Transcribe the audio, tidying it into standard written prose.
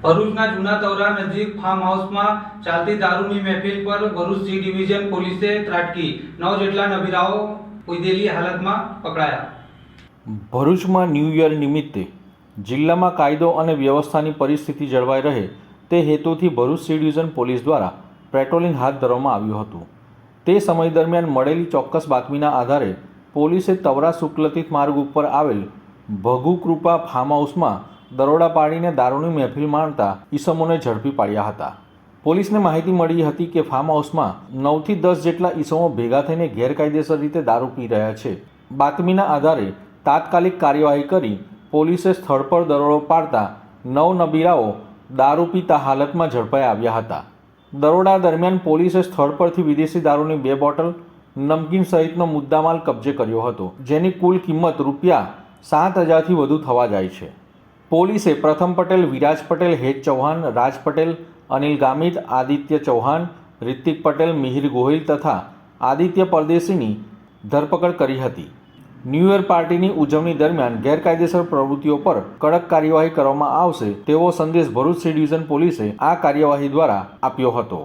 ભરૂચના જૂના તવરા નજીક ફાર્મ હાઉસમાં ચાલતી દારૂની મહેફિલ પર ભરૂચ સી ડિવિઝન પોલીસે ત્રાટકી 9 જેટલા નબીરાઓ ઉધેલી હાલતમાં પકડાયા। ભરૂચમાં ન્યૂ યર નિમિત્તે જિલ્લામાં કાયદો અને વ્યવસ્થાની પરિસ્થિતિ જળવાઈ રહે તે હેતુથી ભરૂચ સી ડિવિઝન પોલીસ દ્વારા પેટ્રોલિંગ હાથ ધરવામાં આવ્યું હતું। તે સમય દરમિયાન મળેલી ચોક્કસ બાતમીના આધારે પોલીસે તવરા શુક્લતીર્થ માર્ગ ઉપર આવેલ ભગુ કૃપા ફાર્મ હાઉસમાં દરોડા પાડીને દારૂની મહેફિલ માણતા ઈસમોને ઝડપી પાડ્યા હતા। પોલીસને માહિતી મળી હતી કે ફાર્મ હાઉસમાં 9 થી 10 જેટલા ઈસમો ભેગા થઈને ગેરકાયદેસર રીતે દારૂ પી રહ્યા છે। બાતમીના આધારે તાત્કાલિક કાર્યવાહી કરી પોલીસે સ્થળ પર દરોડો પાડતા 9 નબીરાઓ દારૂ પીતા હાલતમાં ઝડપાઈ આવ્યા હતા। દરોડા દરમિયાન પોલીસે સ્થળ પરથી વિદેશી દારૂની 2 બોટલ, નમકીન સહિતનો મુદ્દામાલ કબજે કર્યો હતો, જેની કુલ કિંમત રૂપિયા 7,000થી વધુ થવા જાય છે। પોલીસે પ્રથમ પટેલ, વિરાજ પટેલ, હેત ચૌહાણ, રાજ પટેલ, અનિલ ગામિત, આદિત્ય ચૌહાણ, રિતિક પટેલ, મિહિર ગોહિલ તથા આદિત્ય પરદેશીની ધરપકડ કરી હતી। ન્યૂ યર પાર્ટીની ઉજવણી દરમિયાન ગેરકાયદેસર પ્રવૃત્તિઓ પર કડક કાર્યવાહી કરવામાં આવશે તેવો સંદેશ ભરૂચ સી ડિવિઝન પોલીસે આ કાર્યવાહી દ્વારા આપ્યો હતો।